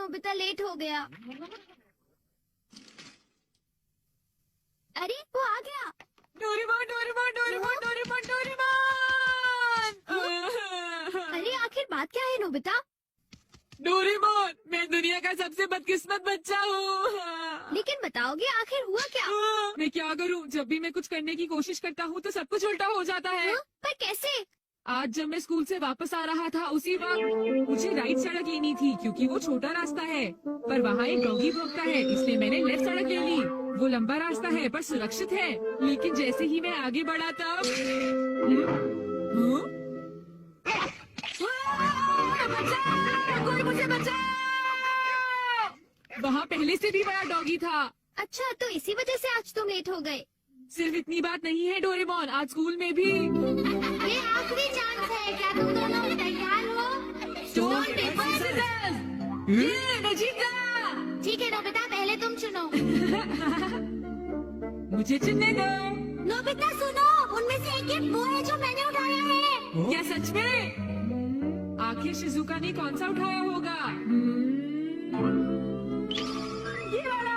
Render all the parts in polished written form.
Nobita late हो गया। अरे वो आ गया। Doraemon Doraemon Doraemon Doraemon Doraemon. अरे आखिर बात क्या है नोबिता? डोरेमोन, मैं दुनिया का सबसे बदकिस्मत बच्चा हूँ। लेकिन बताओगे आखिर हुआ क्या? मैं क्या करूँ? जब भी मैं कुछ करने की कोशिश करता हूँ तो सब कुछ उल्टा हो जाता है। पर कैसे? आज जब मैं स्कूल से वापस आ रहा था उसी वक्त मुझे राइट सड़क लेनी थी क्योंकि वो छोटा रास्ता है, पर वहाँ एक डॉगी भौंकता है, इसलिए मैंने लेफ्ट सड़क ले ली। वो लंबा रास्ता है पर सुरक्षित है, लेकिन जैसे ही मैं आगे बढ़ा तब कोई मुझे बचाओ! वहाँ पहले से भी बड़ा डॉगी था। अच्छा, तो इसी वजह से आज तुम लेट हो गए। सिर्फ इतनी बात नहीं है डोरेमोन, आज स्कूल में भी ये आखिरी चांस है, क्या तुम दोनों तैयार हो? Stone paper scissors. ये मैं जीत गया। ठीक है नोबिता, पहले तुम चुनो। मुझे चुनने दो। नोबिता सुनो, उनमें से एक गिफ्ट वो है जो मैंने उठाया है। क्या सच में? आखिर शिजुका ने कौन सा उठाया होगा? ये वाला।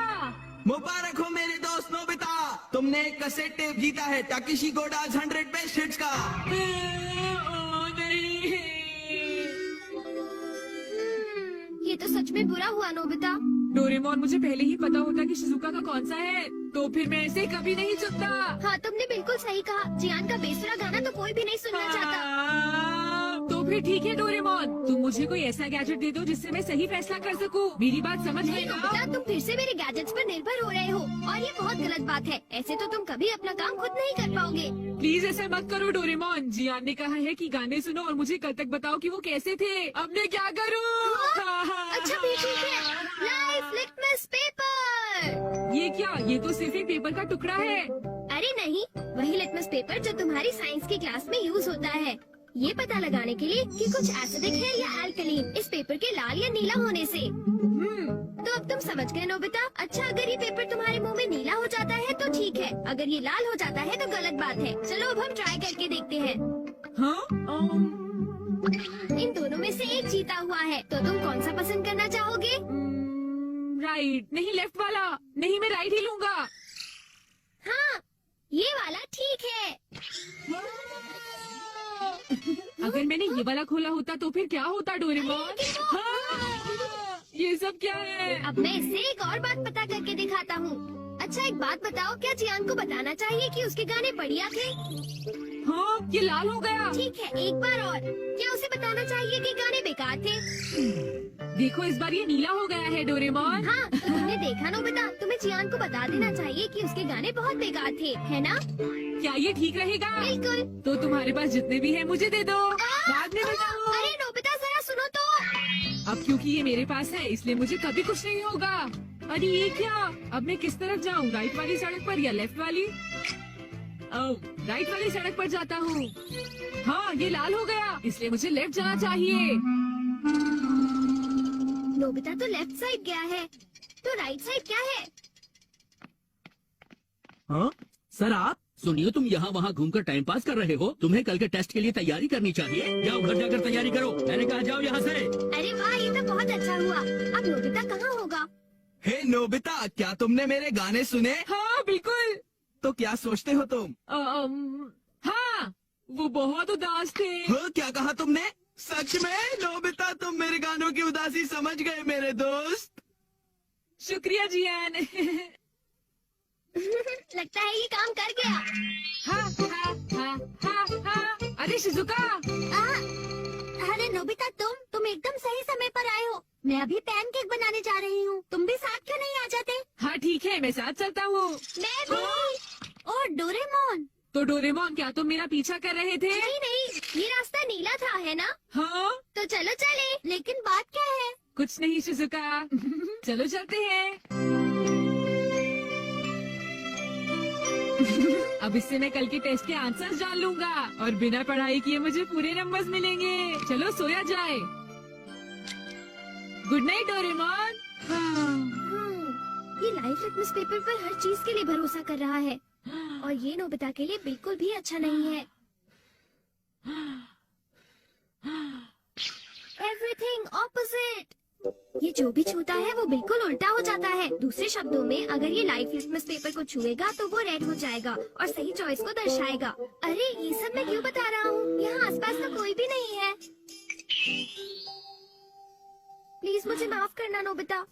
मुबारक हो मेरे दोस्त नोबिता, तुमने एक कैसेट टेप जीता है ताकेशी गोडाज 100 बेस्ट हिट्स का। नहीं। ये तो सच में बुरा हुआ नोबिता। डोरेमोन, मुझे पहले ही पता होता कि शिजुका का कौन सा है तो फिर मैं ऐसे कभी नहीं चुनता। हाँ, तुमने बिल्कुल सही कहा। जियान का बेसुरा गाना तो कोई भी नहीं सुनना चाहता। तो फिर ठीक है डोरेमोन, तुम मुझे कोई ऐसा गैजेट दे दो जिससे मैं सही फैसला कर सकूं। मेरी बात समझ गए नहीं ना? नोबिता, तुम फिर से मेरे गैजेट्स पर निर्भर हो रहे हो और ये बहुत गलत बात है। ऐसे तो तुम कभी अपना काम खुद नहीं कर पाओगे। प्लीज ऐसे मत करो डोरेमोन। जियान ने कहा है कि गाने सुनो और मुझे कल तक बताओ कि वो कैसे थे। अब मैं क्या करूं? अच्छा भी ठीक है। Life litmus paper. ये क्या? ये तो सिर्फ एक पेपर का टुकड़ा है। अरे नहीं, वही लिटमस पेपर जो तुम्हारी साइंस की क्लास में यूज होता है, ये पता लगाने के लिए कि कुछ एसिडिक है या अल्कलीन इस पेपर के लाल या नीला होने से। तो अब तुम समझ गए नोबिता। अच्छा, अगर ये पेपर तुम्हारे मुंह में नीला हो जाता है तो ठीक है, अगर ये लाल हो जाता है तो गलत बात है। चलो अब हम ट्राई करके देखते हैं। हाँ? इन दोनों में से एक जीता हुआ है, तो तुम कौन सा पसंद करना चाहोगे? राइट। नहीं, लेफ्ट वाला। नहीं, मैं राइट ही लूंगा। हाँ, ये वाला ठीक है। अगर मैंने ये वाला खोला होता तो फिर क्या होता डोरेमोन? हाँ, ये सब क्या है? अब मैं इससे एक और बात पता करके दिखाता हूँ। अच्छा एक बात बताओ, क्या जियान को बताना चाहिए कि उसके गाने बढ़िया थे? हाँ, ये लाल हो गया। ठीक है, एक बार और, क्या उसे बताना चाहिए कि गाने बेकार थे? देखो इस बार ये नीला हो गया है डोरेमोन। हाँ, तो तुमने देखा नोबिता, तुम्हें जियान को बता देना चाहिए कि उसके गाने बहुत बेकार थे, है ना? क्या ये ठीक रहेगा? बिल्कुल। तो तुम्हारे पास जितने भी है मुझे दे दो, बाद में बताओ। अरे नोबिता जरा सुनो तो। अब क्योंकि ये मेरे पास है इसलिए मुझे कभी कुछ नहीं होगा। अरे ये क्या? अब मैं किस तरफ जाऊँ, राइट वाली सड़क पर या लेफ्ट वाली? राइट वाली सड़क पर जाता हूँ। हाँ, ये लाल हो गया, इसलिए मुझे लेफ्ट जाना चाहिए। नोबिता तो लेफ्ट साइड गया है, तो राइट साइड क्या है? हाँ सर, आप सुनिए, तुम यहाँ वहाँ घूमकर टाइम पास कर रहे हो। तुम्हें कल के टेस्ट के लिए तैयारी करनी चाहिए। जाओ घर जाकर तैयारी करो। मैंने कहा जाओ यहाँ से। अरे वाह, ये तो बहुत अच्छा हुआ। अब नोबिता कहाँ होगा? हे नोबिता, क्या तुमने मेरे गाने सुने? हाँ बिल्कुल। तो क्या सोचते हो तुम? हाँ, वो बहुत उदास थे। हो, क्या कहा तुमने? सच में नोबिता, तुम मेरे गानों की उदासी समझ गए मेरे दोस्त। शुक्रिया जियान। लगता है ये काम कर गया। हाँ, हाँ, हाँ, हाँ, हाँ। अरे शिजुका। अरे नोबिता, तुम एकदम सही समय पर आए हो। मैं अभी पैनकेक बनाने जा रही हूँ, तुम भी साथ क्यों नहीं आ जाते? हाँ ठीक है, मैं साथ चलता हूँ। मैं भी। और डोरेमोन। तो डोरेमोन, क्या तुम मेरा पीछा कर रहे थे? नहीं नहीं, ये रास्ता नीला था, है ना? हाँ। तो चलो चले। लेकिन बात क्या है? कुछ नहीं शिजुका। चलो चलते हैं। अब इससे मैं कल के टेस्ट के आंसर्स जान लूंगा और बिना पढ़ाई किए मुझे पूरे नंबर्स मिलेंगे। चलो सोया जाए। Good night Doraemon. ये लाइफ लिटमस पेपर पर हर चीज के लिए भरोसा कर रहा है और ये नोबिता के लिए बिल्कुल भी अच्छा नहीं है। Everything opposite. ये जो भी छूता है वो बिल्कुल उल्टा हो जाता है। दूसरे शब्दों में अगर ये लाइव लिटमस पेपर को छुएगा तो वो रेड हो जाएगा और सही चॉइस को दर्शाएगा। अरे ये सब मैं क्यों बता रहा हूँ? यहाँ आसपास तो कोई भी नहीं है। प्लीज मुझे माफ करना नोबिता।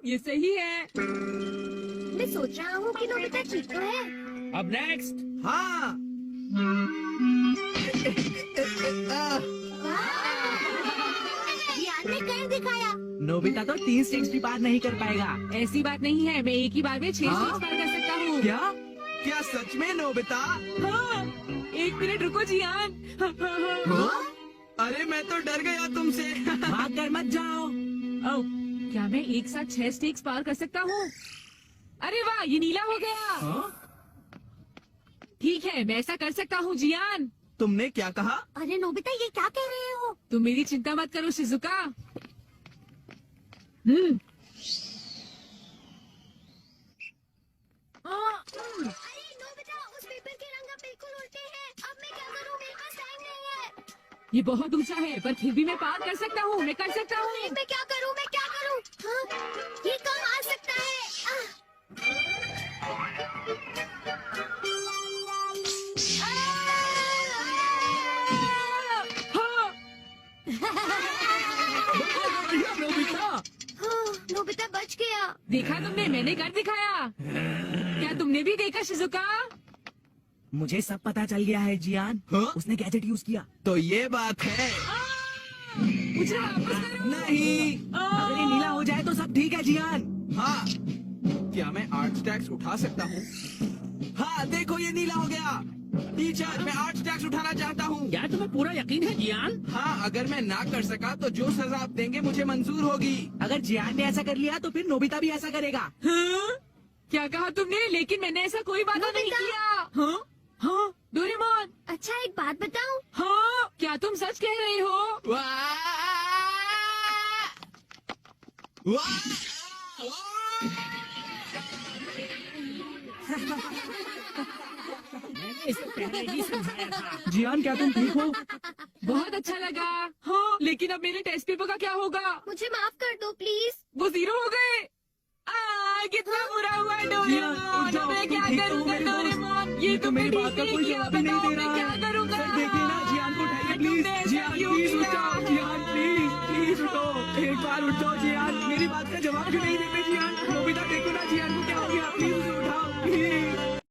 ये सही है। मैं सोच रहा हूँ कि नोबिता ठीक तो है। अब नेक्स्ट। हाँ। जियान ने कर दिखाया। नोबिता तो 3 स्ट्रिंग्स भी पार नहीं कर पाएगा। ऐसी बात नहीं है, मैं एक ही बार में 6 हाँ? स्ट्रिंग्स पार कर सकता हूँ। क्या? क्या सच में नोबिता? हाँ, 1 मिनट रुको जियान। हाँ? अरे मैं तो डर गया तुमसे। भाग कर मत जाओ। ओह, क्या मैं एक साथ 6 स्टिक्स पार कर सकता हूँ? अरे वाह, ये नीला हो गया। ठीक है, मैं ऐसा कर सकता हूँ जियान। तुमने क्या कहा? अरे नोबिता ये क्या कह रहे हो? तुम मेरी चिंता मत करो शिजुका। अरे नोबिता उस पेपर के रंग अब बिल्कुल उल्टे हैं। अब मैं क्या करूँ? मेरे पास टाइम नहीं है। ये बहुत ऊंचा है, पर फिर भी मैं पार कर सकता हूँ। मैं कर सकता हूँ। मैं क्या करूँ? मैं क्या करूँ? हाँ? ये कम आ सकता है। हाँ, नोबिता। हाँ, नोबिता बच गया। देखा तुमने, मैंने कर दिखाया। क्या तुमने भी देखा शिजुका? मुझे सब पता चल गया है जियान। हाँ? उसने गैजेट यूज किया। तो ये बात है। मुझे वापस करो। नहीं। अगर ये नीला हो जाए तो सब ठीक है जियान। हाँ। क्या मैं 8 स्टैक्स उठा सकता हूँ? हाँ देखो ये नीला हो गया। टीचर मैं 8 स्टैक्स उठाना चाहता हूँ। क्या तुम्हें पूरा यकीन है जियान? हाँ अगर मैं ना कर सका तो जो सजा आप देंगे मुझे मंजूर होगी। अगर जियान ने ऐसा कर लिया तो फिर नोबिता भी ऐसा करेगा। हाँ? क्या कहा तुमने? लेकिन मैंने ऐसा कोई वादा नहीं नोबिता। किया। हाँ? हाँ? डोरेमोन। अच्छा एक बात बताऊं? हाँ? क्या तुम सच कह रहे हो? वाह! वाह! मैंने इसे पहले ही समझाया था। जियान क्या तुम ठीक हो? बहुत अच्छा लगा। हाँ, लेकिन अब मेरे टेस्ट पेपर का क्या होगा? मुझे माफ कर दो प्लीज। वो 0 हो गए। कितना बुरा हुआ जियान, डोरेमोन। उठ जाओ, मैं क्या तुम ठीक तो हो करूँगा मेरे दोस्त? डोरेमोन? ये तो तुमने मेरी बात का ठीक कोई नहीं किया। जवाब ही नहीं बताओ दे मैं रहा क्या है। करूँगा? सर देखिए ना जियान को उठाइए प्लीज। तुमने ऐसा जियान क्यों प्लीज उठ किया? जाओ। जियान प्लीज प्लीज उठो। एक बार उठ जाओ जियान। मेरी बात का जवाब क्यों नहीं देते जियान? नोबिता देखो ना जियान को क्या हो गया। प्लीज उसे उठाओ प्लीज।